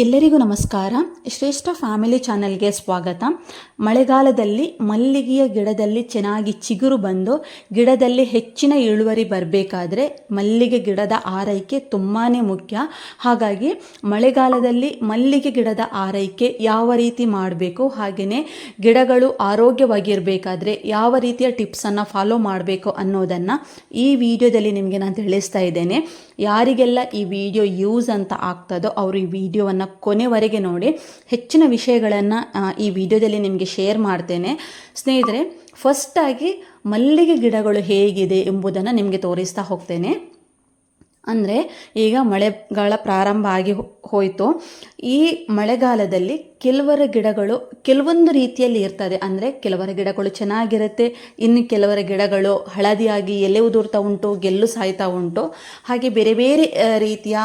ಎಲ್ಲರಿಗೂ ನಮಸ್ಕಾರ. ಶ್ರೇಷ್ಠ ಫ್ಯಾಮಿಲಿ ಚಾನೆಲ್ಗೆ ಸ್ವಾಗತ. ಮಳೆಗಾಲದಲ್ಲಿ ಮಲ್ಲಿಗೆಯ ಗಿಡದಲ್ಲಿ ಚೆನ್ನಾಗಿ ಚಿಗುರು ಬಂದು ಗಿಡದಲ್ಲಿ ಹೆಚ್ಚಿನ ಇಳುವರಿ ಬರಬೇಕಾದ್ರೆ ಮಲ್ಲಿಗೆ ಗಿಡದ ಆರೈಕೆ ತುಂಬಾ ಮುಖ್ಯ. ಹಾಗಾಗಿ ಮಳೆಗಾಲದಲ್ಲಿ ಮಲ್ಲಿಗೆ ಗಿಡದ ಆರೈಕೆ ಯಾವ ರೀತಿ ಮಾಡಬೇಕು, ಹಾಗೆಯೇ ಗಿಡಗಳು ಆರೋಗ್ಯವಾಗಿರಬೇಕಾದ್ರೆ ಯಾವ ರೀತಿಯ ಟಿಪ್ಸನ್ನು ಫಾಲೋ ಮಾಡಬೇಕು ಅನ್ನೋದನ್ನು ಈ ವಿಡಿಯೋದಲ್ಲಿ ನಿಮಗೆ ನಾನು ತಿಳಿಸ್ತಾ ಇದ್ದೇನೆ. ಯಾರಿಗೆಲ್ಲ ಈ ವಿಡಿಯೋ ಯೂಸ್ ಅಂತ ಆಗ್ತದೋ ಅವರು ಈ ವಿಡಿಯೋವನ್ನು ಕೊನೆವರೆಗೆ ನೋಡಿ. ಹೆಚ್ಚಿನ ವಿಷಯಗಳನ್ನು ಈ ವಿಡಿಯೋದಲ್ಲಿ ನಿಮಗೆ ಶೇರ್ ಮಾಡ್ತೇನೆ. ಸ್ನೇಹಿತರೆ, ಫಸ್ಟಾಗಿ ಮಲ್ಲಿಗೆ ಗಿಡಗಳು ಹೇಗಿದೆ ಎಂಬುದನ್ನು ನಿಮಗೆ ತೋರಿಸ್ತಾ ಹೋಗ್ತೇನೆ. ಅಂದರೆ ಈಗ ಮಳೆಗಾಲ ಪ್ರಾರಂಭ ಆಗಿ ಹೋಯಿತು. ಈ ಮಳೆಗಾಲದಲ್ಲಿ ಕೆಲವರ ಗಿಡಗಳು ಕೆಲವೊಂದು ರೀತಿಯಲ್ಲಿ ಇರ್ತದೆ. ಅಂದರೆ ಕೆಲವರ ಗಿಡಗಳು ಚೆನ್ನಾಗಿರುತ್ತೆ, ಇನ್ನು ಕೆಲವರ ಗಿಡಗಳು ಹಳದಿಯಾಗಿ ಎಲೆ ಉದುರ್ತಾ ಉಂಟು, ಗೆಲ್ಲು ಸಾಯ್ತಾ ಉಂಟು. ಹಾಗೆ ಬೇರೆ ಬೇರೆ ರೀತಿಯ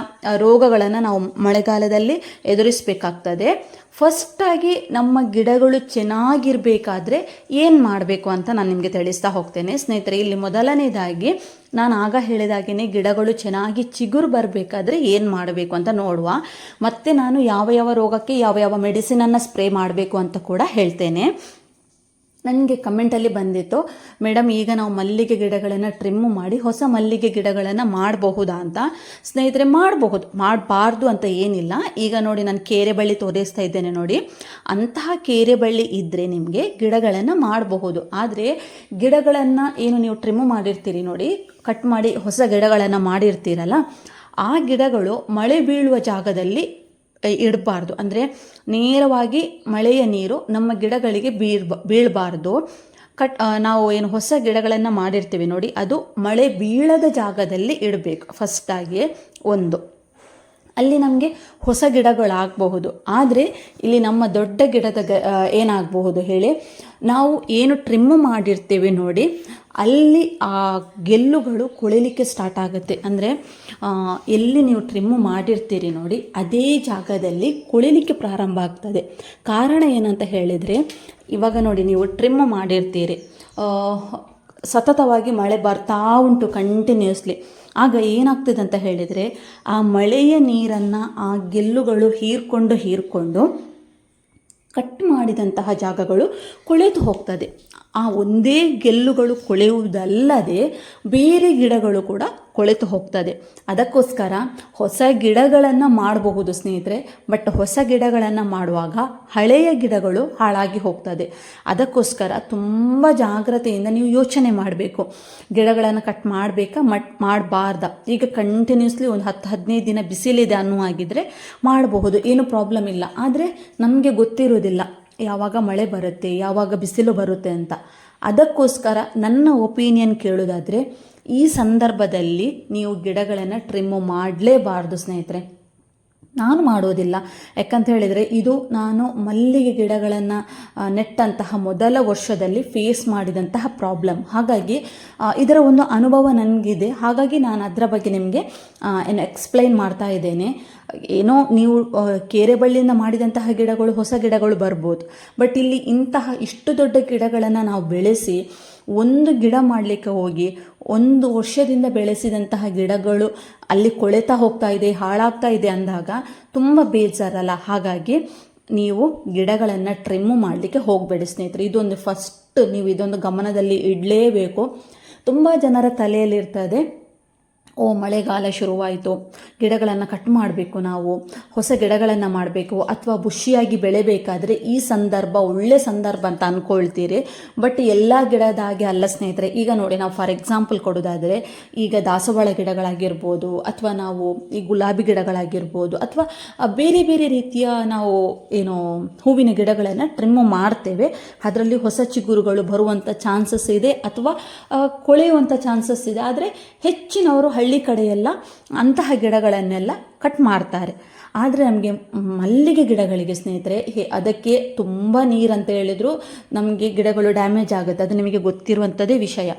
ರೋಗಗಳನ್ನು ನಾವು ಮಳೆಗಾಲದಲ್ಲಿ ಎದುರಿಸಬೇಕಾಗ್ತದೆ. ಫಸ್ಟಾಗಿ ನಮ್ಮ ಗಿಡಗಳು ಚೆನ್ನಾಗಿರಬೇಕಾದ್ರೆ ಏನು ಮಾಡಬೇಕು ಅಂತ ನಾನು ನಿಮಗೆ ತಿಳಿಸ್ತಾ ಹೋಗ್ತೇನೆ. ಸ್ನೇಹಿತರೆ, ಇಲ್ಲಿ ಮೊದಲನೇದಾಗಿ ನಾನು ಆಗ ಹೇಳಿದಾಗೇ ಗಿಡಗಳು ಚೆನ್ನಾಗಿ ಚಿಗುರು ಬರಬೇಕಾದ್ರೆ ಏನು ಮಾಡಬೇಕು ಅಂತ ನೋಡುವ. ಮತ್ತು ನಾನು ಯಾವ ರೋಗಕ್ಕೆ ಯಾವ ಮೆಡಿಸಿನನ್ನು ಸ್ಪ್ರೇ ಮಾಡಬೇಕು ಅಂತ ಕೂಡ ಹೇಳ್ತೇನೆ. ನನಗೆ ಕಮೆಂಟಲ್ಲಿ ಬಂದಿತ್ತು, ಮೇಡಮ್ ಈಗ ನಾವು ಮಲ್ಲಿಗೆ ಗಿಡಗಳನ್ನು ಟ್ರಿಮ್ ಮಾಡಿ ಹೊಸ ಮಲ್ಲಿಗೆ ಗಿಡಗಳನ್ನು ಮಾಡಬಹುದಾ ಅಂತ. ಸ್ನೇಹಿತರೆ, ಮಾಡಬಹುದು, ಮಾಡಬಾರ್ದು ಅಂತ ಏನಿಲ್ಲ. ಈಗ ನೋಡಿ, ನಾನು ಕೇರೆ ಬಳ್ಳಿ ತೋರಿಸ್ತಾ ಇದ್ದೇನೆ ನೋಡಿ. ಅಂತಹ ಕೇರೆ ಬಳ್ಳಿ ಇದ್ದರೆ ನಿಮಗೆ ಗಿಡಗಳನ್ನು ಮಾಡಬಹುದು. ಆದರೆ ಗಿಡಗಳನ್ನು ಏನು ನೀವು ಟ್ರಿಮ್ ಮಾಡಿರ್ತೀರಿ ನೋಡಿ, ಕಟ್ ಮಾಡಿ ಹೊಸ ಗಿಡಗಳನ್ನು ಮಾಡಿರ್ತೀರಲ್ಲ, ಆ ಗಿಡಗಳು ಮಳೆ ಬೀಳುವ ಜಾಗದಲ್ಲಿ ಇಡಬಾರ್ದು. ಅಂದರೆ ನೇರವಾಗಿ ಮಳೆಯ ನೀರು ನಮ್ಮ ಗಿಡಗಳಿಗೆ ಬೀಳಬಾರ್ದು. ನಾವು ಏನು ಹೊಸ ಗಿಡಗಳನ್ನು ಮಾಡಿರ್ತೀವಿ ನೋಡಿ, ಅದು ಮಳೆ ಬೀಳದ ಜಾಗದಲ್ಲಿ ಇಡಬೇಕು. ಫಸ್ಟಾಗಿ ಅಲ್ಲಿ ನಮಗೆ ಹೊಸ ಗಿಡಗಳಾಗಬಹುದು. ಆದರೆ ಇಲ್ಲಿ ನಮ್ಮ ದೊಡ್ಡ ಗಿಡದ ಏನಾಗಬಹುದು ಹೇಳಿ, ನಾವು ಏನು ಟ್ರಿಮ್ ಮಾಡಿರ್ತೀವಿ ನೋಡಿ, ಅಲ್ಲಿ ಆ ಗೆಲ್ಲುಗಳು ಕೊಳಿಲಿಕ್ಕೆ ಸ್ಟಾರ್ಟ್ ಆಗುತ್ತೆ. ಅಂದರೆ ಎಲ್ಲಿ ನೀವು ಟ್ರಿಮ್ ಮಾಡಿರ್ತೀರಿ ನೋಡಿ, ಅದೇ ಜಾಗದಲ್ಲಿ ಕೊಳಿಲಿಕ್ಕೆ ಪ್ರಾರಂಭ ಆಗ್ತದೆ. ಕಾರಣ ಏನಂತ ಹೇಳಿದರೆ, ಇವಾಗ ನೋಡಿ, ನೀವು ಟ್ರಿಮ್ ಮಾಡಿರ್ತೀರಿ, ಸತತವಾಗಿ ಮಳೆ ಬರ್ತಾ ಉಂಟು ಕಂಟಿನ್ಯೂಸ್ಲಿ. ಆಗ ಏನಾಗ್ತದೆ ಅಂತ ಹೇಳಿದರೆ, ಆ ಮಳೆಯ ನೀರನ್ನು ಆ ಗೆಲ್ಲುಗಳು ಹೀರ್ಕೊಂಡು ಕಟ್ ಮಾಡಿದಂತಹ ಜಾಗಗಳು ಕೊಳೆತು ಹೋಗ್ತದೆ. ಆ ಒಂದೇ ಗೆಲ್ಲುಗಳು ಕೊಳೆಯುವುದಲ್ಲದೆ ಬೇರೆ ಗಿಡಗಳು ಕೂಡ ಕೊಳೆತು ಹೋಗ್ತದೆ. ಅದಕ್ಕೋಸ್ಕರ ಹೊಸ ಗಿಡಗಳನ್ನು ಮಾಡಬಹುದು ಸ್ನೇಹಿತರೆ, ಬಟ್ ಹೊಸ ಗಿಡಗಳನ್ನು ಮಾಡುವಾಗ ಹಳೆಯ ಗಿಡಗಳು ಹಾಳಾಗಿ ಹೋಗ್ತದೆ. ಅದಕ್ಕೋಸ್ಕರ ತುಂಬ ಜಾಗ್ರತೆಯಿಂದ ನೀವು ಯೋಚನೆ ಮಾಡಬೇಕು, ಗಿಡಗಳನ್ನು ಕಟ್ ಮಾಡಬೇಕಾ ಮಾಡಬಾರ್ದ. ಈಗ ಕಂಟಿನ್ಯೂಸ್ಲಿ ಒಂದು 10-15 ದಿನ ಬಿಸಿಲಿದೆ ಅನ್ನುವಾಗಿದ್ದರೆ ಮಾಡಬಹುದು, ಏನು ಪ್ರಾಬ್ಲಮ್ ಇಲ್ಲ. ಆದರೆ ನಮಗೆ ಗೊತ್ತಿರೋದಿಲ್ಲ ಯಾವಾಗ ಮಳೆ ಬರುತ್ತೆ, ಯಾವಾಗ ಬಿಸಿಲು ಬರುತ್ತೆ ಅಂತ. ಅದಕ್ಕೋಸ್ಕರ ನನ್ನ ಒಪಿನಿಯನ್ ಕೇಳೋದಾದರೆ, ಈ ಸಂದರ್ಭದಲ್ಲಿ ನೀವು ಗಿಡಗಳನ್ನು ಟ್ರಿಮ್ ಮಾಡಲೇಬಾರ್ದು ಸ್ನೇಹಿತರೆ. ನಾನು ಮಾಡೋದಿಲ್ಲ. ಯಾಕಂತ ಹೇಳಿದರೆ, ಇದು ನಾನು ಮಲ್ಲಿಗೆ ಗಿಡಗಳನ್ನು ನೆಟ್ಟಂತಹ ಮೊದಲ ವರ್ಷದಲ್ಲಿ ಫೇಸ್ ಮಾಡಿದಂತಹ ಪ್ರಾಬ್ಲಮ್. ಹಾಗಾಗಿ ಇದರ ಒಂದು ಅನುಭವ ನನಗಿದೆ. ಹಾಗಾಗಿ ನಾನು ಅದರ ಬಗ್ಗೆ ನಿಮಗೆ ಎಕ್ಸ್ಪ್ಲೈನ್ ಮಾಡ್ತಾ ಇದ್ದೇನೆ. ಏನೋ ನೀವು ಕೇರೆ ಬಳ್ಳಿಯಿಂದ ಮಾಡಿದಂತಹ ಗಿಡಗಳು, ಹೊಸ ಗಿಡಗಳು ಬರ್ಬೋದು. ಬಟ್ ಇಲ್ಲಿ ಇಷ್ಟು ದೊಡ್ಡ ಗಿಡಗಳನ್ನು ನಾವು ಬೆಳೆಸಿ ಒಂದು ಗಿಡ ಮಾಡಲಿಕ್ಕೆ ಹೋಗಿ 1 ವರ್ಷದಿಂದ ಬೆಳೆಸಿದಂತಹ ಗಿಡಗಳು ಅಲ್ಲಿ ಕೊಳೆತಾ ಹೋಗ್ತಾ ಇದೆ, ಹಾಳಾಗ್ತಾ ಇದೆ ಅಂದಾಗ ತುಂಬ ಬೇಜಾರಲ್ಲ. ಹಾಗಾಗಿ ನೀವು ಗಿಡಗಳನ್ನು ಟ್ರಿಮ್ ಮಾಡಲಿಕ್ಕೆ ಹೋಗಬೇಡಿ ಸ್ನೇಹಿತರೆ. ನೀವು ಇದೊಂದು ಗಮನದಲ್ಲಿ ಇಡಲೇಬೇಕು. ತುಂಬ ಜನರ ತಲೆಯಲ್ಲಿರ್ತದೆ, ಮಳೆಗಾಲ ಶುರುವಾಯಿತು, ಗಿಡಗಳನ್ನು ಕಟ್ ಮಾಡಬೇಕು, ನಾವು ಹೊಸ ಗಿಡಗಳನ್ನು ಮಾಡಬೇಕು, ಅಥವಾ ಬುಷಿಯಾಗಿ ಬೆಳೆಬೇಕಾದ್ರೆ ಈ ಸಂದರ್ಭ ಒಳ್ಳೆ ಸಂದರ್ಭ ಅಂತ ಅಂದ್ಕೊಳ್ತೀರಿ. ಬಟ್ ಎಲ್ಲ ಗಿಡದಾಗೆ ಅಲ್ಲ ಸ್ನೇಹಿತರೆ. ಈಗ ನೋಡಿ, ನಾವು ಫಾರ್ ಎಕ್ಸಾಂಪಲ್ ಕೊಡೋದಾದರೆ, ಈಗ ದಾಸವಾಳ ಗಿಡಗಳಾಗಿರ್ಬೋದು, ಅಥವಾ ನಾವು ಈ ಗುಲಾಬಿ ಗಿಡಗಳಾಗಿರ್ಬೋದು, ಅಥವಾ ಬೇರೆ ಬೇರೆ ರೀತಿಯ ನಾವು ಹೂವಿನ ಗಿಡಗಳನ್ನು ಟ್ರಿಮ್ ಮಾಡ್ತೇವೆ. ಅದರಲ್ಲಿ ಹೊಸ ಚಿಗುರುಗಳು ಬರುವಂಥ ಚಾನ್ಸಸ್ ಇದೆ, ಅಥವಾ ಕೊಳೆಯುವಂಥ ಚಾನ್ಸಸ್ ಇದೆ. ಆದರೆ ಹೆಚ್ಚಿನವರು ಹಳ್ಳಿ ಕಡೆಯೆಲ್ಲ ಅಂತಹ ಗಿಡಗಳನ್ನೆಲ್ಲ ಕಟ್ ಮಾಡ್ತಾರೆ. ಆದರೆ ನಮಗೆ ಮಲ್ಲಿಗೆ ಗಿಡಗಳಿಗೆ ಸ್ನೇಹಿತರೆ, ಅದಕ್ಕೆ ತುಂಬ ನೀರಂತ ಹೇಳಿದ್ರು ನಮಗೆ ಗಿಡಗಳು ಡ್ಯಾಮೇಜ್ ಆಗುತ್ತೆ. ಅದು ನಿಮಗೆ ಗೊತ್ತಿರುವಂಥದ್ದೇ ವಿಷಯ.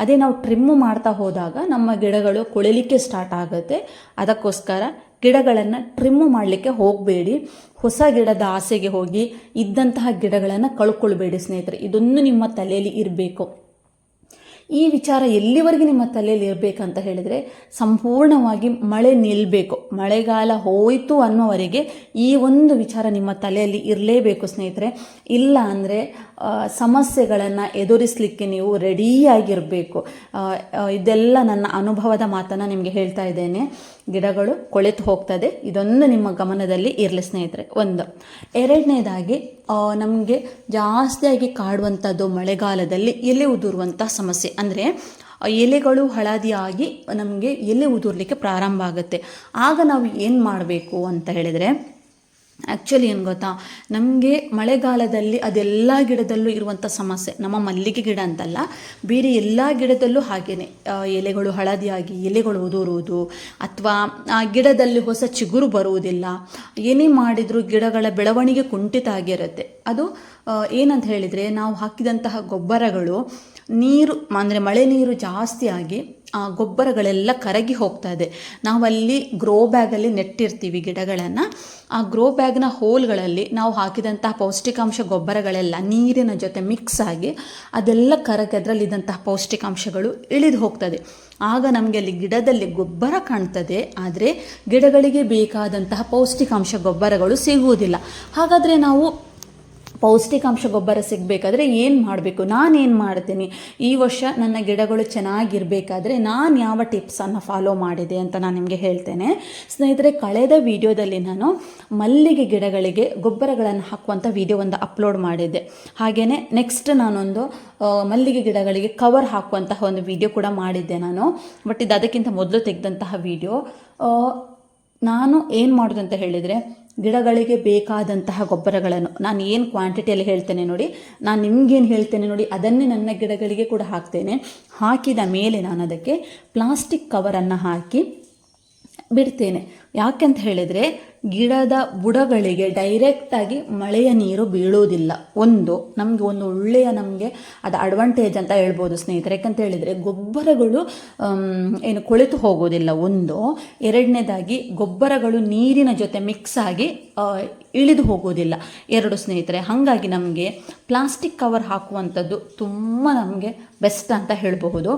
ಅದೇ ನಾವು ಟ್ರಿಮ್ ಮಾಡ್ತಾ ಹೋದಾಗ ನಮ್ಮ ಗಿಡಗಳು ಕೊಳೆಲಿಕ್ಕೆ ಸ್ಟಾರ್ಟ್ ಆಗುತ್ತೆ. ಅದಕ್ಕೋಸ್ಕರ ಗಿಡಗಳನ್ನು ಟ್ರಿಮ್ ಮಾಡಲಿಕ್ಕೆ ಹೋಗಬೇಡಿ. ಹೊಸ ಗಿಡದ ಆಸೆಗೆ ಹೋಗಿ ಇದ್ದಂತಹ ಗಿಡಗಳನ್ನು ಕಳ್ಕೊಳ್ಬೇಡಿ ಸ್ನೇಹಿತರೆ. ಇದೊಂದು ನಿಮ್ಮ ತಲೆಯಲ್ಲಿ ಇರಬೇಕು. ಈ ವಿಚಾರ ಎಲ್ಲಿವರೆಗೆ ನಿಮ್ಮ ತಲೆಯಲ್ಲಿ ಇರಬೇಕಂತ ಹೇಳಿದರೆ, ಸಂಪೂರ್ಣವಾಗಿ ಮಳೆ ನಿಲ್ಲಬೇಕು, ಮಳೆಗಾಲ ಹೋಯಿತು ಅನ್ನೋವರೆಗೆ ಈ ಒಂದು ವಿಚಾರ ನಿಮ್ಮ ತಲೆಯಲ್ಲಿ ಇರಲೇಬೇಕು ಸ್ನೇಹಿತರೆ. ಇಲ್ಲ ಅಂದರೆ ಸಮಸ್ಯೆಗಳನ್ನು ಎದುರಿಸಲಿಕ್ಕೆ ನೀವು ರೆಡಿಯಾಗಿರಬೇಕು. ಇದೆಲ್ಲ ನನ್ನ ಅನುಭವದ ಮಾತನ್ನು ನಿಮಗೆ ಹೇಳ್ತಾ ಇದ್ದೇನೆ. ಗಿಡಗಳು ಕೊಳೆತು ಹೋಗ್ತದೆ, ಇದೊಂದು ನಿಮ್ಮ ಗಮನದಲ್ಲಿ ಇರಲಿ ಸ್ನೇಹಿತರೆ. ಒಂದು. ಎರಡನೇದಾಗಿ ನಮಗೆ ಜಾಸ್ತಿಯಾಗಿ ಕಾಡುವಂಥದ್ದು ಮಳೆಗಾಲದಲ್ಲಿ ಎಲೆ ಉದುರುವಂಥ ಸಮಸ್ಯೆ. ಅಂದರೆ ಎಲೆಗಳು ಹಳದಿಯಾಗಿ ನಮಗೆ ಎಲೆ ಉದುರಲಿಕ್ಕೆ ಪ್ರಾರಂಭ ಆಗುತ್ತೆ. ಆಗ ನಾವು ಏನು ಮಾಡಬೇಕು ಅಂತ ಹೇಳಿದರೆ, ಆ್ಯಕ್ಚುಲಿ ಏನು ಗೊತ್ತಾ, ನಮಗೆ ಮಳೆಗಾಲದಲ್ಲಿ ಅದೆಲ್ಲ ಗಿಡದಲ್ಲೂ ಇರುವಂಥ ಸಮಸ್ಯೆ. ನಮ್ಮ ಮಲ್ಲಿಗೆ ಗಿಡ ಅಂತಲ್ಲ, ಬೇರೆ ಎಲ್ಲ ಗಿಡದಲ್ಲೂ ಹಾಗೆಯೇ ಎಲೆಗಳು ಹಳದಿಯಾಗಿ ಎಲೆಗಳು ಉದುರುವುದು, ಅಥವಾ ಆ ಗಿಡದಲ್ಲಿ ಹೊಸ ಚಿಗುರು ಬರುವುದಿಲ್ಲ. ಏನೇ ಮಾಡಿದರೂ ಗಿಡಗಳ ಬೆಳವಣಿಗೆ ಕುಂಠಿತ ಆಗಿರುತ್ತೆ. ಅದು ಏನಂತ ಹೇಳಿದರೆ, ನಾವು ಹಾಕಿದಂತಹ ಗೊಬ್ಬರಗಳು ನೀರು ಅಂದರೆ ಮಳೆ ನೀರು ಜಾಸ್ತಿಯಾಗಿ ಆ ಗೊಬ್ಬರಗಳೆಲ್ಲ ಕರಗಿ ಹೋಗ್ತಾ ಇದೆ. ನಾವಲ್ಲಿ ಗ್ರೋ ಬ್ಯಾಗಲ್ಲಿ ನೆಟ್ಟಿರ್ತೀವಿ ಗಿಡಗಳನ್ನು. ಆ ಗ್ರೋ ಬ್ಯಾಗ್ನ ಹೋಲ್ಗಳಲ್ಲಿ ನಾವು ಹಾಕಿದಂತಹ ಪೌಷ್ಟಿಕಾಂಶ ಗೊಬ್ಬರಗಳೆಲ್ಲ ನೀರಿನ ಜೊತೆ ಮಿಕ್ಸ್ ಆಗಿ ಅದೆಲ್ಲ ಕರಗಿ ಅದರಲ್ಲಿದ್ದಂತಹ ಪೌಷ್ಟಿಕಾಂಶಗಳು ಇಳಿದು ಹೋಗ್ತದೆ. ಆಗ ನಮಗೆ ಅಲ್ಲಿ ಗಿಡದಲ್ಲಿ ಗೊಬ್ಬರ ಕಾಣ್ತದೆ, ಆದರೆ ಗಿಡಗಳಿಗೆ ಬೇಕಾದಂತಹ ಪೌಷ್ಟಿಕಾಂಶ ಗೊಬ್ಬರಗಳು ಸಿಗುವುದಿಲ್ಲ. ಹಾಗಾದರೆ ನಾವು ಪೌಷ್ಟಿಕಾಂಶ ಗೊಬ್ಬರ ಸಿಗಬೇಕಾದ್ರೆ ಏನು ಮಾಡಬೇಕು? ನಾನೇನು ಮಾಡ್ತೀನಿ ಈ ವರ್ಷ ನನ್ನ ಗಿಡಗಳು ಚೆನ್ನಾಗಿರಬೇಕಾದ್ರೆ ನಾನು ಯಾವ ಟಿಪ್ಸನ್ನು ಫಾಲೋ ಮಾಡಿದೆ ಅಂತ ನಾನು ನಿಮಗೆ ಹೇಳ್ತೇನೆ ಸ್ನೇಹಿತರೆ. ಕಳೆದ ವಿಡಿಯೋದಲ್ಲಿ ನಾನು ಮಲ್ಲಿಗೆ ಗಿಡಗಳಿಗೆ ಗೊಬ್ಬರಗಳನ್ನು ಹಾಕುವಂಥ ವಿಡಿಯೋ ಒಂದು ಅಪ್ಲೋಡ್ ಮಾಡಿದ್ದೆ. ಹಾಗೆಯೇ ನೆಕ್ಸ್ಟ್ ನಾನೊಂದು ಮಲ್ಲಿಗೆ ಗಿಡಗಳಿಗೆ ಕವರ್ ಹಾಕುವಂತಹ ಒಂದು ವಿಡಿಯೋ ಕೂಡ ಮಾಡಿದ್ದೆ ನಾನು. ಬಟ್ ಇದು ಅದಕ್ಕಿಂತ ಮೊದಲು ತೆಗೆದಂತಹ ವಿಡಿಯೋ. ನಾನು ಏನು ಮಾಡೋದು ಅಂತ ಹೇಳಿದರೆ, ಗಿಡಗಳಿಗೆ ಬೇಕಾದಂತಹ ಗೊಬ್ಬರಗಳನ್ನು ನಾನು ಏನು ಕ್ವಾಂಟಿಟಿಯಲ್ಲಿ ಹೇಳ್ತೇನೆ ನೋಡಿ, ನಾನು ನಿಮಗೇನು ಹೇಳ್ತೇನೆ ನೋಡಿ, ಅದನ್ನೇ ನನ್ನ ಗಿಡಗಳಿಗೆ ಕೂಡ ಹಾಕ್ತೇನೆ. ಹಾಕಿದ ಮೇಲೆ ನಾನು ಅದಕ್ಕೆ ಪ್ಲಾಸ್ಟಿಕ್ ಕವರನ್ನು ಹಾಕಿ ಬಿಡ್ತೇನೆ. ಯಾಕೆಂತ ಹೇಳಿದರೆ, ಗಿಡದ ಬುಡಗಳಿಗೆ ಡೈರೆಕ್ಟಾಗಿ ಮಳೆಯ ನೀರು ಬೀಳೋದಿಲ್ಲ. ನಮಗೆ ಒಂದು ಒಳ್ಳೆಯ ನಮಗೆ ಅದು ಅಡ್ವಾಂಟೇಜ್ ಅಂತ ಹೇಳ್ಬೋದು ಸ್ನೇಹಿತರೆ. ಯಾಕಂತ ಹೇಳಿದರೆ ಗೊಬ್ಬರಗಳು ಏನು ಕೊಳೆತು ಹೋಗೋದಿಲ್ಲ. ಎರಡನೇದಾಗಿ ಗೊಬ್ಬರಗಳು ನೀರಿನ ಜೊತೆ ಮಿಕ್ಸ್ ಆಗಿ ಇಳಿದು ಹೋಗೋದಿಲ್ಲ. ಸ್ನೇಹಿತರೆ, ಹಾಗಾಗಿ ನಮಗೆ ಪ್ಲಾಸ್ಟಿಕ್ ಕವರ್ ಹಾಕುವಂಥದ್ದು ತುಂಬ ನಮಗೆ ಬೆಸ್ಟ್ ಅಂತ ಹೇಳಬಹುದು.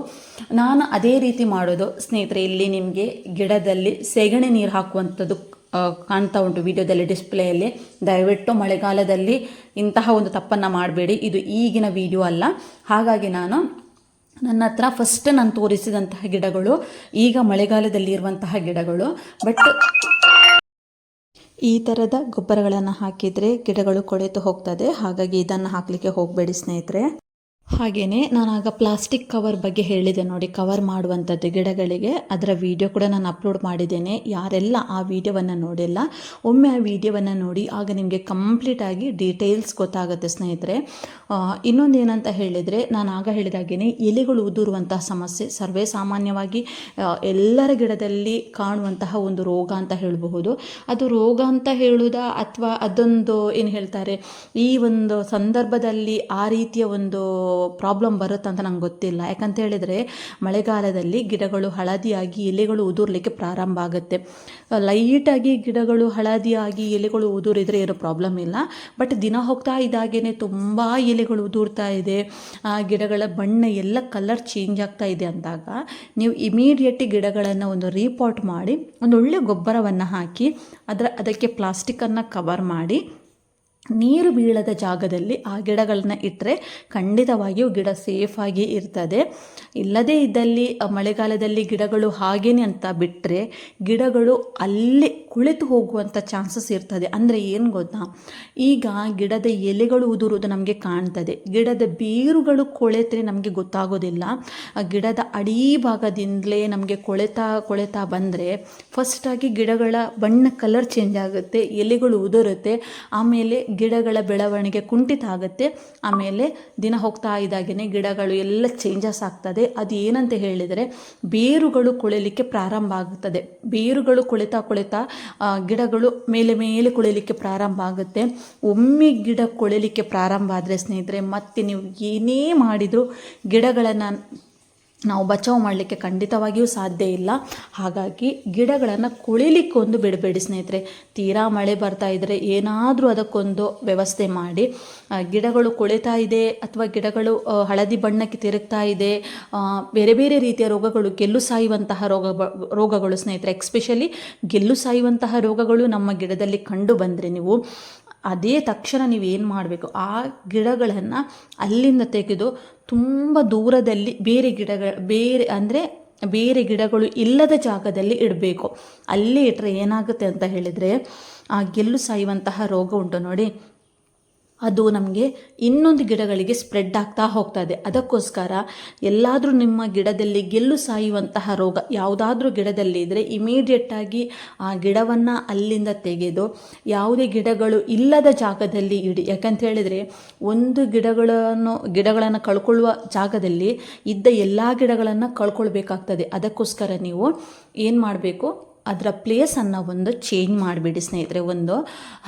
ನಾನು ಅದೇ ರೀತಿ ಮಾಡೋದು ಸ್ನೇಹಿತರೆ. ಇಲ್ಲಿ ನಿಮಗೆ ಗಿಡದಲ್ಲಿ ಸೆಗಣಿ ನೀರು ಹಾಕುವಂಥದ್ದು ಕಾಣ್ತಾ ಉಂಟು ವಿಡಿಯೋದಲ್ಲಿ, ಡಿಸ್ಪ್ಲೇಯಲ್ಲಿ. ದಯವಿಟ್ಟು ಮಳೆಗಾಲದಲ್ಲಿ ಇಂತಹ ಒಂದು ತಪ್ಪನ್ನು ಮಾಡಬೇಡಿ. ಇದು ಈಗಿನ ವಿಡಿಯೋ ಅಲ್ಲ. ಹಾಗಾಗಿ ನನ್ನ ಹತ್ರ ಫಸ್ಟ್ ನಾನು ತೋರಿಸಿದಂತಹ ಗಿಡಗಳು ಈಗ ಮಳೆಗಾಲದಲ್ಲಿ ಇರುವಂತಹ ಗಿಡಗಳು. ಬಟ್ ಈ ಥರದ ಗೊಬ್ಬರಗಳನ್ನು ಹಾಕಿದರೆ ಗಿಡಗಳು ಕೊಳೆತು ಹೋಗ್ತದೆ. ಹಾಗಾಗಿ ಇದನ್ನು ಹಾಕಲಿಕ್ಕೆ ಹೋಗಬೇಡಿ ಸ್ನೇಹಿತರೆ. ಹಾಗೆಯೇ ನಾನಾಗ ಪ್ಲಾಸ್ಟಿಕ್ ಕವರ್ ಬಗ್ಗೆ ಹೇಳಿದೆ ನೋಡಿ, ಕವರ್ ಮಾಡುವಂಥದ್ದು ಗಿಡಗಳಿಗೆ. ಅದರ ವಿಡಿಯೋ ಕೂಡ ನಾನು ಅಪ್ಲೋಡ್ ಮಾಡಿದ್ದೇನೆ. ಯಾರೆಲ್ಲ ಆ ವಿಡಿಯೋವನ್ನು ನೋಡಿಲ್ಲ, ಒಮ್ಮೆ ಆ ವಿಡಿಯೋವನ್ನು ನೋಡಿ, ಆಗ ನಿಮಗೆ ಕಂಪ್ಲೀಟಾಗಿ ಡೀಟೇಲ್ಸ್ ಗೊತ್ತಾಗುತ್ತೆ ಸ್ನೇಹಿತರೆ. ಇನ್ನೊಂದು ಏನಂತ ಹೇಳಿದರೆ, ನಾನು ಆಗ ಹೇಳಿದಾಗೇ ಎಲೆಗಳು ಉದುರುವಂತಹ ಸಮಸ್ಯೆ ಸರ್ವೇ ಸಾಮಾನ್ಯವಾಗಿ ಎಲ್ಲರ ಗಿಡದಲ್ಲಿ ಕಾಣುವಂತಹ ಒಂದು ರೋಗ ಅಂತ ಹೇಳಬಹುದು. ಅದು ರೋಗ ಅಂತ ಹೇಳುವುದಾ ಅಥವಾ ಅದೊಂದು ಏನು ಹೇಳ್ತಾರೆ, ಈ ಒಂದು ಸಂದರ್ಭದಲ್ಲಿ ಆ ರೀತಿಯ ಒಂದು ಪ್ರಾಬ್ಲಮ್ ಬರುತ್ತೆ ಅಂತ ನಂಗೆ ಗೊತ್ತಿಲ್ಲ. ಯಾಕಂತ ಹೇಳಿದರೆ ಮಳೆಗಾಲದಲ್ಲಿ ಗಿಡಗಳು ಹಳದಿಯಾಗಿ ಎಲೆಗಳು ಉದುರಲಿಕ್ಕೆ ಪ್ರಾರಂಭ ಆಗುತ್ತೆ. ಲೈಟಾಗಿ ಗಿಡಗಳು ಹಳದಿಯಾಗಿ ಎಲೆಗಳು ಉದುರಿದರೆ ಏನೋ ಪ್ರಾಬ್ಲಮ್ ಇಲ್ಲ. ಬಟ್ ದಿನ ಹೋಗ್ತಾ ಇದ್ದಾಗೇ ತುಂಬ ಎಲೆಗಳು ಉದುರ್ತಾ ಇದೆ, ಗಿಡಗಳ ಬಣ್ಣ ಎಲ್ಲ ಕಲರ್ ಚೇಂಜ್ ಆಗ್ತಾ ಇದೆ ಅಂದಾಗ ನೀವು ಇಮಿಡಿಯೇಟ್ ಗಿಡಗಳನ್ನು ಒಂದು ರೀಪಾಟ್ ಮಾಡಿ ಒಂದು ಒಳ್ಳೆ ಗೊಬ್ಬರವನ್ನು ಹಾಕಿ ಅದಕ್ಕೆ ಪ್ಲಾಸ್ಟಿಕ್ಕನ್ನು ಕವರ್ ಮಾಡಿ ನೀರು ಬೀಳದ ಜಾಗದಲ್ಲಿ ಆ ಗಿಡಗಳನ್ನ ಇಟ್ಟರೆ ಖಂಡಿತವಾಗಿಯೂ ಗಿಡ ಸೇಫಾಗಿ ಇರ್ತದೆ. ಇಲ್ಲದೇ ಇದ್ದಲ್ಲಿ ಮಳೆಗಾಲದಲ್ಲಿ ಗಿಡಗಳು ಹಾಗೇನೆ ಅಂತ ಬಿಟ್ಟರೆ ಗಿಡಗಳು ಅಲ್ಲಿ ಕುಳಿತು ಹೋಗುವಂಥ ಚಾನ್ಸಸ್ ಇರ್ತದೆ. ಅಂದರೆ ಏನು ಗೊತ್ತಾ, ಈಗ ಗಿಡದ ಎಲೆಗಳು ಉದುರುವುದು ನಮಗೆ ಕಾಣ್ತದೆ, ಗಿಡದ ಬೇರುಗಳು ಕೊಳೆತರೆ ನಮಗೆ ಗೊತ್ತಾಗೋದಿಲ್ಲ. ಗಿಡದ ಅಡಿ ಭಾಗದಿಂದಲೇ ನಮಗೆ ಕೊಳೆತಾ ಬಂದರೆ ಫಸ್ಟಾಗಿ ಗಿಡಗಳ ಬಣ್ಣ ಕಲರ್ ಚೇಂಜ್ ಆಗುತ್ತೆ, ಎಲೆಗಳು ಉದುರುತ್ತೆ, ಆಮೇಲೆ ಗಿಡಗಳ ಬೆಳವಣಿಗೆ ಕುಂಠಿತ ಆಗುತ್ತೆ. ಆಮೇಲೆ ದಿನ ಹೋಗ್ತಾ ಇದ್ದಾಗೇ ಗಿಡಗಳು ಎಲ್ಲ ಚೇಂಜಸ್ ಆಗ್ತದೆ. ಅದು ಏನಂತ ಹೇಳಿದರೆ ಬೇರುಗಳು ಕೊಳೆಯಲಿಕ್ಕೆ ಪ್ರಾರಂಭ ಆಗುತ್ತದೆ. ಬೇರುಗಳು ಕೊಳೆತಾ ಗಿಡಗಳು ಮೇಲೆ ಕೊಳೆಯಲಿಕ್ಕೆ ಪ್ರಾರಂಭ ಆಗುತ್ತೆ. ಒಮ್ಮೆ ಗಿಡ ಕೊಳೆಯಲಿಕ್ಕೆ ಪ್ರಾರಂಭ ಆದರೆ ಸ್ನೇಹಿತರೆ ಮತ್ತೆ ನೀವು ಏನೇ ಮಾಡಿದರೂ ಗಿಡಗಳನ್ನು ನಾವು ಬಚಾವ್ ಮಾಡಲಿಕ್ಕೆ ಖಂಡಿತವಾಗಿಯೂ ಸಾಧ್ಯ ಇಲ್ಲ. ಹಾಗಾಗಿ ಗಿಡಗಳನ್ನು ಕುಳಿಲಿಕ್ಕೊಂದು ಬಿಡಬೇಡಿ ಸ್ನೇಹಿತರೆ. ತೀರಾ ಮಳೆ ಬರ್ತಾ ಇದ್ದರೆ ಏನಾದರೂ ಅದಕ್ಕೊಂದು ವ್ಯವಸ್ಥೆ ಮಾಡಿ. ಗಿಡಗಳು ಕೊಳಿತಾ ಇದೆ ಅಥವಾ ಗಿಡಗಳು ಹಳದಿ ಬಣ್ಣಕ್ಕೆ ತಿರುಗ್ತಾ ಇದೆ, ಬೇರೆ ಬೇರೆ ರೀತಿಯ ರೋಗಗಳು, ಗೆಲ್ಲು ಸಾಯುವಂತಹ ರೋಗಗಳು ಸ್ನೇಹಿತರೆ, ಎಕ್ಸ್ಪೆಷಲಿ ಗೆಲ್ಲು ಸಾಯುವಂತಹ ರೋಗಗಳು ನಮ್ಮ ಗಿಡದಲ್ಲಿ ಕಂಡು ಬಂದರೆ ನೀವು ಅದೇ ತಕ್ಷಣ ನೀವೇನು ಮಾಡಬೇಕು, ಆ ಗಿಡಗಳನ್ನು ಅಲ್ಲಿಂದ ತೆಗೆದು ತುಂಬ ದೂರದಲ್ಲಿ ಬೇರೆ ಗಿಡಗಳು ಇಲ್ಲದ ಜಾಗದಲ್ಲಿ ಇಡಬೇಕು. ಅಲ್ಲಿ ಇಟ್ಟರೆ ಏನಾಗುತ್ತೆ ಅಂತ ಹೇಳಿದರೆ, ಆ ಗೆಲ್ಲು ಸಾಯುವಂತಹ ರೋಗ ಉಂಟು ನೋಡಿ, ಅದು ನಮಗೆ ಇನ್ನೊಂದು ಗಿಡಗಳಿಗೆ ಸ್ಪ್ರೆಡ್ ಆಗ್ತಾ ಹೋಗ್ತದೆ. ಅದಕ್ಕೋಸ್ಕರ ಎಲ್ಲಾದರೂ ನಿಮ್ಮ ಗಿಡದಲ್ಲಿ ಗೆಲ್ಲು ಸಾಯುವಂತಹ ರೋಗ ಯಾವುದಾದ್ರೂ ಗಿಡದಲ್ಲಿ ಇದ್ದರೆ ಇಮಿಡಿಯೇಟಾಗಿ ಆ ಗಿಡವನ್ನು ಅಲ್ಲಿಂದ ತೆಗೆದು ಯಾವುದೇ ಗಿಡಗಳು ಇಲ್ಲದ ಜಾಗದಲ್ಲಿ ಇಡಿ. ಯಾಕಂತ ಹೇಳಿದರೆ ಒಂದು ಗಿಡಗಳನ್ನು ಕಳ್ಕೊಳ್ಳುವ ಜಾಗದಲ್ಲಿ ಇದ್ದ ಎಲ್ಲ ಗಿಡಗಳನ್ನು ಕಳ್ಕೊಳ್ಬೇಕಾಗ್ತದೆ. ಅದಕ್ಕೋಸ್ಕರ ನೀವು ಏನು ಮಾಡಬೇಕು, ಅದರ ಪ್ಲೇಸನ್ನು ಒಂದು ಚೇಂಜ್ ಮಾಡಿಬಿಡಿ ಸ್ನೇಹಿತರೆ.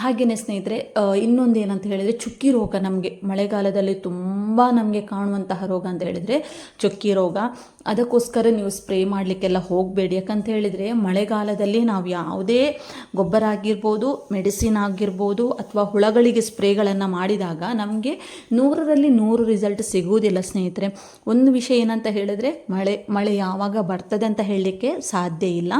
ಹಾಗೆಯೇ ಸ್ನೇಹಿತರೆ, ಇನ್ನೊಂದು ಏನಂತ ಹೇಳಿದರೆ ಚುಕ್ಕಿ ರೋಗ. ನಮಗೆ ಮಳೆಗಾಲದಲ್ಲಿ ತುಂಬ ನಮಗೆ ಕಾಣುವಂತಹ ರೋಗ ಅಂತ ಹೇಳಿದರೆ ಚುಕ್ಕಿ ರೋಗ. ಅದಕ್ಕೋಸ್ಕರ ನೀವು ಸ್ಪ್ರೇ ಮಾಡಲಿಕ್ಕೆಲ್ಲ ಹೋಗಬೇಡಿ. ಯಾಕಂತ ಹೇಳಿದರೆ ಮಳೆಗಾಲದಲ್ಲಿ ನಾವು ಯಾವುದೇ ಗೊಬ್ಬರ ಆಗಿರ್ಬೋದು, ಮೆಡಿಸಿನ್ ಆಗಿರ್ಬೋದು, ಅಥವಾ ಹುಳಗಳಿಗೆ ಸ್ಪ್ರೇಗಳನ್ನು ಮಾಡಿದಾಗ ನಮಗೆ 100ರಲ್ಲಿ 100 ರಿಸಲ್ಟ್ ಸಿಗುವುದಿಲ್ಲ ಸ್ನೇಹಿತರೆ. ಒಂದು ವಿಷಯ ಏನಂತ ಹೇಳಿದರೆ ಮಳೆ ಯಾವಾಗ ಬರ್ತದೆ ಅಂತ ಹೇಳಲಿಕ್ಕೆ ಸಾಧ್ಯ ಇಲ್ಲ.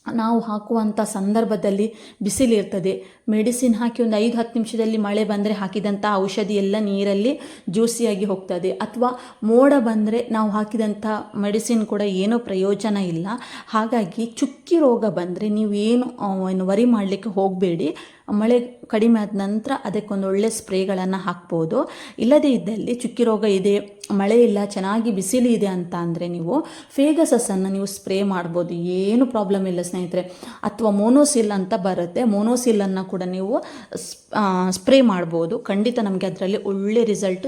ನಾವು ಹಾಕುವಂಥ ಸಂದರ್ಭದಲ್ಲಿ ಬಿಸಿಲಿರ್ತದೆ, ಮೆಡಿಸಿನ್ ಹಾಕಿ ಒಂದು 5-10 ನಿಮಿಷದಲ್ಲಿ ಮಳೆ ಬಂದರೆ ಹಾಕಿದಂಥ ಔಷಧಿ ಎಲ್ಲ ನೀರಲ್ಲಿ ಜ್ಯೂಸಿಯಾಗಿ ಹೋಗ್ತದೆ. ಅಥವಾ ಮೋಡ ಬಂದರೆ ನಾವು ಹಾಕಿದಂಥ ಮೆಡಿಸಿನ್ ಕೂಡ ಏನೂ ಪ್ರಯೋಜನ ಇಲ್ಲ. ಹಾಗಾಗಿ ಚುಕ್ಕಿ ರೋಗ ಬಂದರೆ ನೀವೇನು ವರಿ ಮಾಡಲಿಕ್ಕೆ ಹೋಗಬೇಡಿ. ಮಳೆ ಕಡಿಮೆ ಆದ ನಂತರ ಅದಕ್ಕೊಂದು ಒಳ್ಳೆ ಸ್ಪ್ರೇಗಳನ್ನು ಹಾಕ್ಬೋದು. ಇಲ್ಲದೇ ಇದ್ದಲ್ಲಿ ಚುಕ್ಕಿ ರೋಗ ಇದೆ, ಮಳೆ ಇಲ್ಲ, ಚೆನ್ನಾಗಿ ಬಿಸಿಲು ಇದೆ ಅಂತ ಅಂದರೆ ನೀವು ಫೇಗಸಸ್ಸನ್ನು ನೀವು ಸ್ಪ್ರೇ ಮಾಡ್ಬೋದು, ಏನು ಪ್ರಾಬ್ಲಮ್ ಇಲ್ಲ ಸ್ನೇಹಿತರೆ. ಅಥವಾ ಮೋನೋಸಿಲ್ ಅಂತ ಬರುತ್ತೆ, ಮೋನೋಸಿಲ್ಲನ್ನು ಕೂಡ ನೀವು ಸ್ಪ್ರೇ ಮಾಡ್ಬೋದು. ಖಂಡಿತ ನಮಗೆ ಅದರಲ್ಲಿ ಒಳ್ಳೆ ರಿಸಲ್ಟ್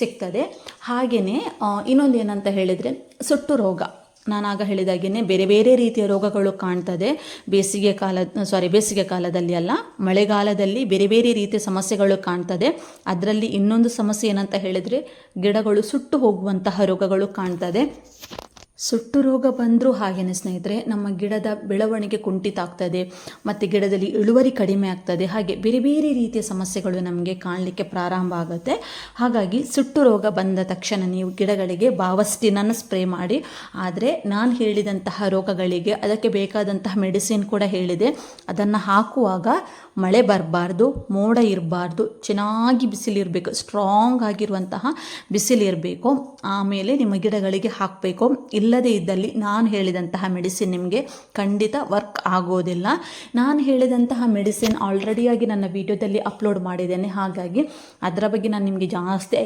ಸಿಗ್ತದೆ. ಹಾಗೆಯೇ ಇನ್ನೊಂದು ಏನಂತ ಹೇಳಿದರೆ ಸುಟ್ಟು ರೋಗ. ನಾನಾಗ ಹೇಳಿದಾಗೇ ಬೇರೆ ಬೇರೆ ರೀತಿಯ ರೋಗಗಳು ಕಾಣ್ತದೆ. ಬೇಸಿಗೆ ಕಾಲದಲ್ಲಿ ಅಲ್ಲ, ಮಳೆಗಾಲದಲ್ಲಿ ಬೇರೆ ಬೇರೆ ರೀತಿಯ ಸಮಸ್ಯೆಗಳು ಕಾಣ್ತದೆ. ಅದರಲ್ಲಿ ಇನ್ನೊಂದು ಸಮಸ್ಯೆ ಏನಂತ ಹೇಳಿದರೆ ಗಿಡಗಳು ಸುಟ್ಟು ಹೋಗುವಂತಹ ರೋಗಗಳು ಕಾಣ್ತದೆ. ಸುಟ್ಟು ರೋಗ ಬಂದರೂ ಹಾಗೆಯೇ ಸ್ನೇಹಿತರೆ, ನಮ್ಮ ಗಿಡದ ಬೆಳವಣಿಗೆ ಕುಂಠಿತ ಆಗ್ತದೆ ಮತ್ತು ಗಿಡದಲ್ಲಿ ಇಳುವರಿ ಕಡಿಮೆ ಆಗ್ತದೆ. ಹಾಗೆ ಬೇರೆ ಬೇರೆ ರೀತಿಯ ಸಮಸ್ಯೆಗಳು ನಮಗೆ ಕಾಣಲಿಕ್ಕೆ ಪ್ರಾರಂಭ ಆಗುತ್ತೆ. ಹಾಗಾಗಿ ಸುಟ್ಟು ರೋಗ ಬಂದ ತಕ್ಷಣ ನೀವು ಗಿಡಗಳಿಗೆ ಬಾವಸ್ಟಿನನ್ನು ಸ್ಪ್ರೇ ಮಾಡಿ. ಆದರೆ ನಾನು ಹೇಳಿದಂತಹ ರೋಗಗಳಿಗೆ ಅದಕ್ಕೆ ಬೇಕಾದಂತಹ ಮೆಡಿಸಿನ್ ಕೂಡ ಹೇಳಿದೆ. ಅದನ್ನು ಹಾಕುವಾಗ ಮಳೆ ಬರಬಾರ್ದು, ಮೋಡ ಇರಬಾರ್ದು, ಚೆನ್ನಾಗಿ ಬಿಸಿಲಿರಬೇಕು, ಸ್ಟ್ರಾಂಗ್ ಆಗಿರುವಂತಹ ಬಿಸಿಲಿರಬೇಕು. ಆಮೇಲೆ ನಿಮ್ಮ ಗಿಡಗಳಿಗೆ ಹಾಕಬೇಕು. ಇಲ್ಲದೇ ಇದ್ದಲ್ಲಿ ನಾನು ಹೇಳಿದಂತಹ ಮೆಡಿಸಿನ್ ನಿಮಗೆ ಖಂಡಿತ ವರ್ಕ್ ಆಗೋದಿಲ್ಲ. ನಾನು ಹೇಳಿದಂತಹ ಮೆಡಿಸಿನ್ ಆಲ್ರೆಡಿಯಾಗಿ ನನ್ನ ವಿಡಿಯೋದಲ್ಲಿ ಅಪ್ಲೋಡ್ ಮಾಡಿದ್ದೇನೆ. ಹಾಗಾಗಿ ಅದರ ಬಗ್ಗೆ ನಾನು ನಿಮಗೆ ಜಾಸ್ತಿ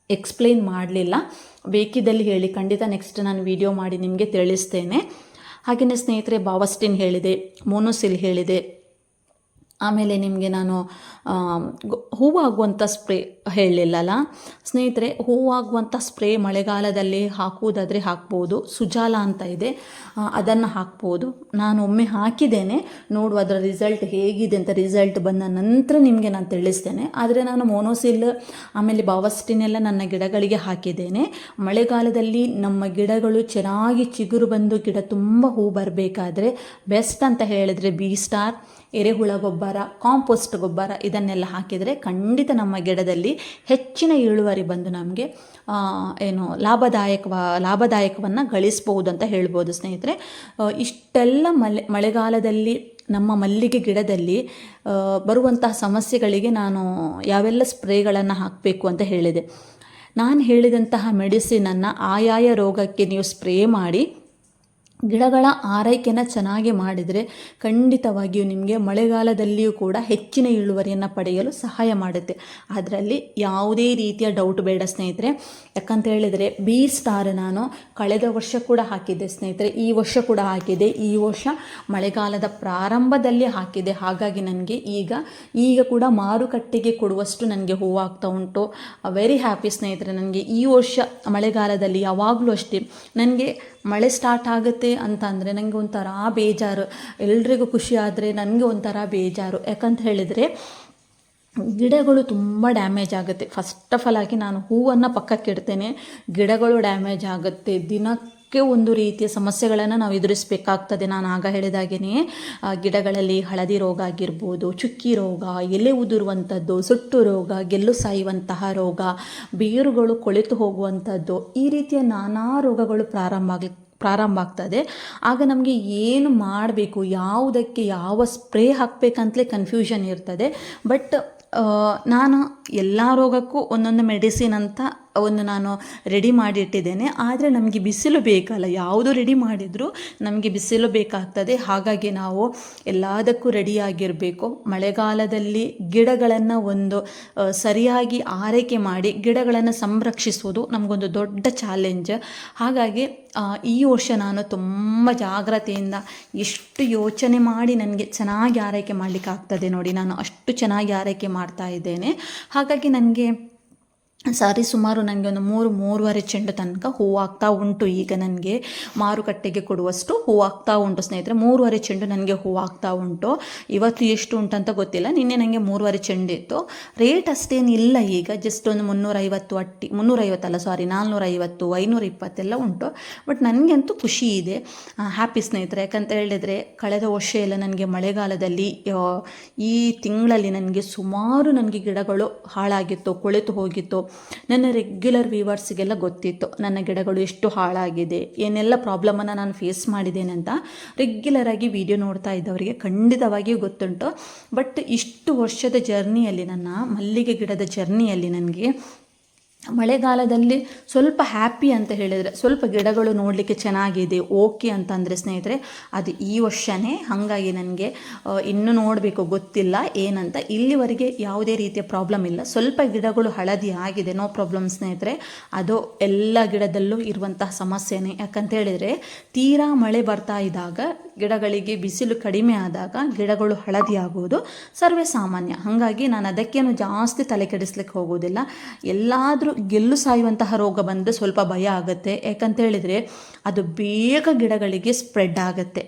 ಎಕ್ಸ್ಪ್ಲೇನ್ ಮಾಡಲಿಲ್ಲ. ಬೇಕಿದ್ದಲ್ಲಿ ಹೇಳಿ, ಖಂಡಿತ ನೆಕ್ಸ್ಟ್ ನಾನು ವಿಡಿಯೋ ಮಾಡಿ ನಿಮಗೆ ತಿಳಿಸ್ತೇನೆ. ಹಾಗೆಯೇ ಸ್ನೇಹಿತರೆ, ಬಾವಸ್ಟಿನ್ ಹೇಳಿದೆ, ಮೋನೋಸಿಲ್ ಹೇಳಿದೆ. ಆಮೇಲೆ ನಿಮಗೆ ನಾನು ಹೂವಾಗುವಂಥ ಸ್ಪ್ರೇ ಹೇಳಲಿಲ್ಲಲ್ಲ ಸ್ನೇಹಿತರೆ. ಹೂವಾಗುವಂಥ ಸ್ಪ್ರೇ ಮಳೆಗಾಲದಲ್ಲಿ ಹಾಕುವುದಾದರೆ ಹಾಕ್ಬೋದು. ಸುಜಾಲ ಅಂತ ಇದೆ, ಅದನ್ನು ಹಾಕ್ಬೋದು. ನಾನು ಒಮ್ಮೆ ಹಾಕಿದ್ದೇನೆ, ನೋಡುವ ಅದರ ರಿಸಲ್ಟ್ ಹೇಗಿದೆ ಅಂತ. ರಿಸಲ್ಟ್ ಬಂದ ನಂತರ ನಿಮಗೆ ನಾನು ತಿಳಿಸ್ತೇನೆ. ಆದರೆ ನಾನು ಮೋನೋಸಿಲ್ ಆಮೇಲೆ ಬಾವಸ್ಟಿನೆಲ್ಲ ನನ್ನ ಗಿಡಗಳಿಗೆ ಹಾಕಿದ್ದೇನೆ. ಮಳೆಗಾಲದಲ್ಲಿ ನಮ್ಮ ಗಿಡಗಳು ಚೆನ್ನಾಗಿ ಚಿಗುರು ಬಂದು ಗಿಡ ತುಂಬ ಹೂ ಬರಬೇಕಾದ್ರೆ ಬೆಸ್ಟ್ ಅಂತ ಹೇಳಿದರೆ ಬಿ ಸ್ಟಾರ್, ಎರೆಹುಳ ಗೊಬ್ಬರ, ಕಾಂಪೋಸ್ಟ್ ಗೊಬ್ಬರ ಇದನ್ನೆಲ್ಲ ಹಾಕಿದರೆ ಖಂಡಿತ ನಮ್ಮ ಗಿಡದಲ್ಲಿ ಹೆಚ್ಚಿನ ಇಳುವರಿ ಬಂದು ನಮಗೆ ಲಾಭದಾಯಕವನ್ನು ಗಳಿಸ್ಬೋದು ಅಂತ ಹೇಳ್ಬೋದು ಸ್ನೇಹಿತರೆ. ಇಷ್ಟೆಲ್ಲ ಮಳೆಗಾಲದಲ್ಲಿ ನಮ್ಮ ಮಲ್ಲಿಗೆ ಗಿಡದಲ್ಲಿ ಬರುವಂತಹ ಸಮಸ್ಯೆಗಳಿಗೆ ನಾನು ಯಾವೆಲ್ಲ ಸ್ಪ್ರೇಗಳನ್ನು ಹಾಕಬೇಕು ಅಂತ ಹೇಳಿದೆ. ನಾನು ಹೇಳಿದಂತಹ ಮೆಡಿಸಿನನ್ನು ಆಯಾಯ ರೋಗಕ್ಕೆ ನೀವು ಸ್ಪ್ರೇ ಮಾಡಿ ಗಿಡಗಳ ಆರೈಕೆನ ಚೆನ್ನಾಗಿ ಮಾಡಿದರೆ ಖಂಡಿತವಾಗಿಯೂ ನಿಮಗೆ ಮಳೆಗಾಲದಲ್ಲಿಯೂ ಕೂಡ ಹೆಚ್ಚಿನ ಇಳುವರಿಯನ್ನು ಪಡೆಯಲು ಸಹಾಯ ಮಾಡುತ್ತೆ. ಅದರಲ್ಲಿ ಯಾವುದೇ ರೀತಿಯ ಡೌಟ್ ಬೇಡ ಸ್ನೇಹಿತರೆ. ಯಾಕಂತ ಹೇಳಿದರೆ ಬಿ ಸ್ಟಾರ್ ನಾನು ಕಳೆದ ವರ್ಷ ಕೂಡ ಹಾಕಿದ್ದೆ ಸ್ನೇಹಿತರೆ, ಈ ವರ್ಷ ಕೂಡ ಹಾಕಿದೆ. ಈ ವರ್ಷ ಮಳೆಗಾಲದ ಪ್ರಾರಂಭದಲ್ಲಿ ಹಾಕಿದೆ. ಹಾಗಾಗಿ ನನಗೆ ಈಗ ಕೂಡ ಮಾರುಕಟ್ಟೆಗೆ ಕೊಡುವಷ್ಟು ನನಗೆ ಹೂವಾಗ್ತಾ ಉಂಟು. ವೆರಿ ಹ್ಯಾಪಿ ಸ್ನೇಹಿತರೆ. ನನಗೆ ಈ ವರ್ಷ ಮಳೆಗಾಲದಲ್ಲಿ ಯಾವಾಗಲೂ ಅಷ್ಟೇ, ನನಗೆ ಮಳೆ ಸ್ಟಾರ್ಟ್ ಆಗುತ್ತೆ ಅಂತ ಅಂದರೆ ನನಗೆ ಒಂಥರ ಬೇಜಾರು. ಎಲ್ರಿಗೂ ಖುಷಿ ಆದರೆ ನನಗೆ ಒಂಥರ ಬೇಜಾರು. ಯಾಕಂತ ಹೇಳಿದರೆ ಗಿಡಗಳು ತುಂಬ ಡ್ಯಾಮೇಜ್ ಆಗುತ್ತೆ. ಫಸ್ಟ್ ಆಫ್ ಆಲ್ ಆಗಿ ನಾನು ಹೂವನ್ನು ಪಕ್ಕಕ್ಕೆ ಇಡ್ತೇನೆ, ಗಿಡಗಳು ಡ್ಯಾಮೇಜ್ ಆಗುತ್ತೆ. ದಿನಕ್ಕೆ ಒಂದು ರೀತಿಯ ಸಮಸ್ಯೆಗಳನ್ನು ನಾವು ಎದುರಿಸಬೇಕಾಗ್ತದೆ. ನಾನು ಆಗ ಹೇಳಿದಾಗೇ ಗಿಡಗಳಲ್ಲಿ ಹಳದಿ ರೋಗ ಆಗಿರ್ಬೋದು, ಚುಕ್ಕಿ ರೋಗ, ಎಲೆ ಉದುರುವಂಥದ್ದು, ಸುಟ್ಟು ರೋಗ, ಗೆಲ್ಲು ಸಾಯುವಂತಹ ರೋಗ, ಬೇರುಗಳು ಕೊಳೆತು ಹೋಗುವಂಥದ್ದು, ಈ ರೀತಿಯ ನಾನಾ ರೋಗಗಳು ಪ್ರಾರಂಭ ಆಗ್ತದೆ. ಆಗ ನಮಗೆ ಏನು ಮಾಡಬೇಕು, ಯಾವುದಕ್ಕೆ ಯಾವ ಸ್ಪ್ರೇ ಹಾಕಬೇಕಂತಲೇ ಕನ್ಫ್ಯೂಷನ್ ಇರ್ತದೆ. ಬಟ್ ನಾನು ಎಲ್ಲ ರೋಗಕ್ಕೂ ಒಂದೊಂದು ಮೆಡಿಸಿನ್ ಅಂತ ನಾನು ರೆಡಿ ಮಾಡಿ ಇಟ್ಟಿದ್ದೇನೆ. ಆದರೆ ನಮಗೆ ಬಿಸಿಲು ಬೇಕಲ್ಲ, ಯಾವುದು ರೆಡಿ ಮಾಡಿದರೂ ನಮಗೆ ಬಿಸಿಲು ಬೇಕಾಗ್ತದೆ. ಹಾಗಾಗಿ ನಾವು ಎಲ್ಲದಕ್ಕೂ ರೆಡಿಯಾಗಿರಬೇಕು. ಮಳೆಗಾಲದಲ್ಲಿ ಗಿಡಗಳನ್ನು ಸರಿಯಾಗಿ ಆರೈಕೆ ಮಾಡಿ ಗಿಡಗಳನ್ನು ಸಂರಕ್ಷಿಸುವುದು ನಮಗೊಂದು ದೊಡ್ಡ ಚಾಲೆಂಜ್. ಹಾಗಾಗಿ ಈ ವರ್ಷ ನಾನು ತುಂಬ ಜಾಗ್ರತೆಯಿಂದ ಎಷ್ಟು ಯೋಚನೆ ಮಾಡಿ ನನಗೆ ಚೆನ್ನಾಗಿ ಆರೈಕೆ ಮಾಡಲಿಕ್ಕಾಗ್ತದೆ ನೋಡಿ. ನಾನು ಅಷ್ಟು ಚೆನ್ನಾಗಿ ಆರೈಕೆ ಮಾಡ್ತಾ ಇದ್ದೇನೆ. ಹಾಗಾಗಿ ನನಗೆ ಸುಮಾರು ನನಗೆ ಒಂದು 3-3.5 ಚೆಂಡು ತನಕ ಹೂವಾಗ್ತಾ ಉಂಟು. ಈಗ ನನಗೆ ಮಾರುಕಟ್ಟೆಗೆ ಕೊಡುವಷ್ಟು ಹೂವಾಗ್ತಾ ಉಂಟು ಸ್ನೇಹಿತರೆ. 3.5 ಚೆಂಡು ನನಗೆ ಹೂವಾಗ್ತಾ ಉಂಟು. ಇವತ್ತು ಎಷ್ಟು ಉಂಟಂತ ಗೊತ್ತಿಲ್ಲ. ನಿನ್ನೆ ನನಗೆ 3.5 ಚೆಂಡು ಇತ್ತು. ರೇಟ್ ಅಷ್ಟೇನಿಲ್ಲ ಈಗ, ಜಸ್ಟ್ ಒಂದು 450 520 ಎಲ್ಲ ಉಂಟು. ಬಟ್ ನನಗಂತೂ ಖುಷಿ ಇದೆ, ಹ್ಯಾಪಿ ಸ್ನೇಹಿತರೆ. ಯಾಕಂತ ಹೇಳಿದರೆ ಕಳೆದ ವರ್ಷ ಎಲ್ಲ ನನಗೆ ಮಳೆಗಾಲದಲ್ಲಿ ಈ ತಿಂಗಳಲ್ಲಿ ನನಗೆ ಸುಮಾರು ಗಿಡಗಳು ಹಾಳಾಗಿತ್ತು, ಕೊಳೆತು ಹೋಗಿತ್ತು. ನನ್ನ ರೆಗ್ಯುಲರ್ ವ್ಯೂವರ್ಸಿಗೆಲ್ಲ ಗೊತ್ತಿತ್ತು ನನ್ನ ಗಿಡಗಳು ಎಷ್ಟು ಹಾಳಾಗಿದೆ, ಏನೆಲ್ಲ ಪ್ರಾಬ್ಲಮನ್ನು ನಾನು ಫೇಸ್ ಮಾಡಿದ್ದೇನೆ ಅಂತ. ರೆಗ್ಯುಲರಾಗಿ ವಿಡಿಯೋ ನೋಡ್ತಾ ಇದ್ದವರಿಗೆ ಖಂಡಿತವಾಗಿಯೂ ಗೊತ್ತುಂಟು. ಬಟ್ ಇಷ್ಟು ವರ್ಷದ ಜರ್ನಿಯಲ್ಲಿ, ನನ್ನ ಮಲ್ಲಿಗೆ ಗಿಡದ ಜರ್ನಿಯಲ್ಲಿ ನನಗೆ ಮಳೆಗಾಲದಲ್ಲಿ ಸ್ವಲ್ಪ ಹ್ಯಾಪಿ ಅಂತ ಹೇಳಿದರೆ, ಸ್ವಲ್ಪ ಗಿಡಗಳು ನೋಡಲಿಕ್ಕೆ ಚೆನ್ನಾಗಿದೆ, ಓಕೆ ಅಂತಂದರೆ ಸ್ನೇಹಿತರೆ, ಅದು ಈ ವರ್ಷವೇ. ಹಾಗಾಗಿ ನನಗೆ ಇನ್ನೂ ನೋಡಬೇಕು, ಗೊತ್ತಿಲ್ಲ ಏನಂತ. ಇಲ್ಲಿವರೆಗೆ ಯಾವುದೇ ರೀತಿಯ ಪ್ರಾಬ್ಲಮ್ ಇಲ್ಲ. ಸ್ವಲ್ಪ ಗಿಡಗಳು ಹಳದಿ ಆಗಿದೆ, ನೋ ಪ್ರಾಬ್ಲಮ್ ಸ್ನೇಹಿತರೆ. ಅದು ಎಲ್ಲ ಗಿಡದಲ್ಲೂ ಇರುವಂತಹ ಸಮಸ್ಯೆನೇ. ಯಾಕಂತ ಹೇಳಿದರೆ ತೀರಾ ಮಳೆ ಬರ್ತಾ ಇದ್ದಾಗ, ಗಿಡಗಳಿಗೆ ಬಿಸಿಲು ಕಡಿಮೆ ಆದಾಗ ಗಿಡಗಳು ಹಳದಿ ಆಗುವುದು ಸರ್ವೇ ಸಾಮಾನ್ಯ. ಹಾಗಾಗಿ ನಾನು ಅದಕ್ಕೇನು ಜಾಸ್ತಿ ತಲೆ ಕೆಡಿಸ್ಲಿಕ್ಕೆ ಹೋಗೋದಿಲ್ಲ. ಎಲ್ಲಾದರೂ ಗೆಲ್ಲು ಸಾಯುವಂತಹ ರೋಗ ಬಂದರೆ ಸ್ವಲ್ಪ ಭಯ ಆಗುತ್ತೆ. ಯಾಕಂತ ಹೇಳಿದರೆ ಅದು ಬೇಗ ಗಿಡಗಳಿಗೆ ಸ್ಪ್ರೆಡ್ ಆಗುತ್ತೆ.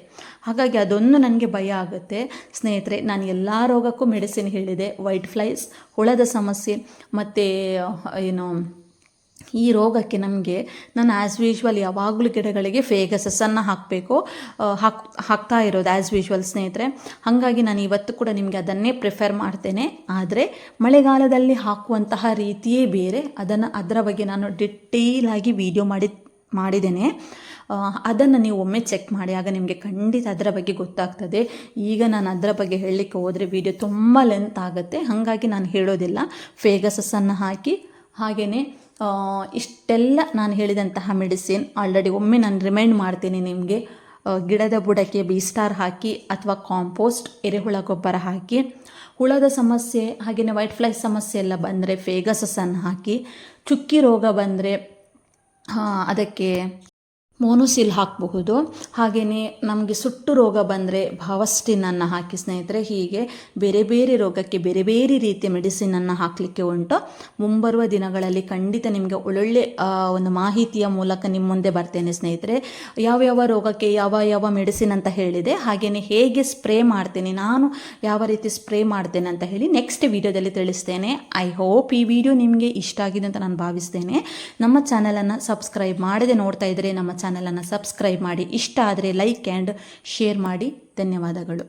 ಹಾಗಾಗಿ ಅದೊಂದು ನನಗೆ ಭಯ ಆಗುತ್ತೆ ಸ್ನೇಹಿತರೆ. ನಾನು ಎಲ್ಲ ರೋಗಕ್ಕೂ ಮೆಡಿಸಿನ್ ಹೇಳಿದೆ. ವೈಟ್ ಫ್ಲೈಸ್, ಹುಳದ ಸಮಸ್ಯೆ, ಮತ್ತು ಈ ರೋಗಕ್ಕೆ ನಮಗೆ ನಾನು ಆ್ಯಸ್ ಯೂಶ್ವಲ್ ಯಾವಾಗಲೂ ಗಿಡಗಳಿಗೆ ಫೇಗಸಸ್ಸನ್ನು ಹಾಕ್ತಾ ಇರೋದು ಆ್ಯಸ್ ಯೂಶ್ವಲ್ ಸ್ನೇಹಿತರೆ. ಹಾಗಾಗಿ ನಾನು ಇವತ್ತು ಕೂಡ ನಿಮಗೆ ಅದನ್ನೇ ಪ್ರಿಫರ್ ಮಾಡ್ತೇನೆ. ಆದರೆ ಮಳೆಗಾಲದಲ್ಲಿ ಹಾಕುವಂತಹ ರೀತಿಯೇ ಬೇರೆ. ಅದರ ಬಗ್ಗೆ ನಾನು ಡಿಟೇಲಾಗಿ ವಿಡಿಯೋ ಮಾಡಿದ್ದೇನೆ. ಅದನ್ನು ನೀವು ಒಮ್ಮೆ ಚೆಕ್ ಮಾಡಿ, ಆಗ ನಿಮಗೆ ಖಂಡಿತ ಅದರ ಬಗ್ಗೆ ಗೊತ್ತಾಗ್ತದೆ. ಈಗ ನಾನು ಅದರ ಬಗ್ಗೆ ಹೇಳಲಿಕ್ಕೆ ಹೋದರೆ ವಿಡಿಯೋ ತುಂಬ ಲೆಂತ್ ಆಗುತ್ತೆ. ಹಾಗಾಗಿ ನಾನು ಹೇಳೋದಿಲ್ಲ. ಫೇಗಸಸ್ಸನ್ನು ಹಾಕಿ, ಹಾಗೆಯೇ ಇಷ್ಟೆಲ್ಲ ನಾನು ಹೇಳಿದಂತಹ ಮೆಡಿಸಿನ್ ಆಲ್ರೆಡಿ ಒಮ್ಮೆ ನಾನು ರಿಮೈಂಡ್ ಮಾಡ್ತೀನಿ ನಿಮಗೆ. ಗಿಡದ ಬುಡಕ್ಕೆ B-ಸ್ಟಾರ್ ಹಾಕಿ, ಅಥವಾ ಕಾಂಪೋಸ್ಟ್, ಎರೆಹುಳ ಗೊಬ್ಬರ ಹಾಕಿ, ಹುಳದ ಸಮಸ್ಯೆ ಹಾಗೆಯೇ ವೈಟ್ ಫ್ಲೈ ಸಮಸ್ಯೆ ಎಲ್ಲ ಬಂದರೆ ಫೇಗಸಸ್ಸನ್ನು ಹಾಕಿ, ಚುಕ್ಕಿ ರೋಗ ಬಂದರೆ ಅದಕ್ಕೆ ಮೋನೋಸಿಲ್ ಹಾಕಬಹುದು. ಹಾಗೆಯೇ ನಮಗೆ ಸುಟ್ಟು ರೋಗ ಬಂದರೆ ಭಾವಸ್ಟಿನನ್ನು ಹಾಕಿ ಸ್ನೇಹಿತರೆ. ಹೀಗೆ ಬೇರೆ ಬೇರೆ ರೋಗಕ್ಕೆ ಬೇರೆ ಬೇರೆ ರೀತಿಯ ಮೆಡಿಸಿನನ್ನು ಹಾಕಲಿಕ್ಕೆ ಉಂಟು. ಮುಂಬರುವ ದಿನಗಳಲ್ಲಿ ಖಂಡಿತ ನಿಮಗೆ ಒಳ್ಳೊಳ್ಳೆ ಒಂದು ಮಾಹಿತಿಯ ಮೂಲಕ ನಿಮ್ಮ ಮುಂದೆ ಬರ್ತೇನೆ ಸ್ನೇಹಿತರೆ. ಯಾವ ರೋಗಕ್ಕೆ ಯಾವ ಮೆಡಿಸಿನ್ ಅಂತ ಹೇಳಿದೆ, ಹಾಗೆಯೇ ಹೇಗೆ ಸ್ಪ್ರೇ ಮಾಡ್ತೇನೆ, ನಾನು ಯಾವ ರೀತಿ ಸ್ಪ್ರೇ ಮಾಡ್ತೇನೆ ಅಂತ ಹೇಳಿ ನೆಕ್ಸ್ಟ್ ವಿಡಿಯೋದಲ್ಲಿ ತಿಳಿಸ್ತೇನೆ. ಐ ಹೋಪ್ ಈ ವಿಡಿಯೋ ನಿಮಗೆ ಇಷ್ಟ ಆಗಿದೆ ಅಂತ ನಾನು ಭಾವಿಸ್ತೇನೆ. ನಮ್ಮ ಚಾನಲನ್ನು ಸಬ್ಸ್ಕ್ರೈಬ್ ಮಾಡದೆ ನೋಡ್ತಾ ಇದ್ದರೆ ನಮ್ಮ ಚಾನಲನ್ನು ಸಬ್ಸ್ಕ್ರೈಬ್ ಮಾಡಿ. ಇಷ್ಟ ಆದರೆ ಲೈಕ್ ಆ್ಯಂಡ್ ಶೇರ್ ಮಾಡಿ. ಧನ್ಯವಾದಗಳು.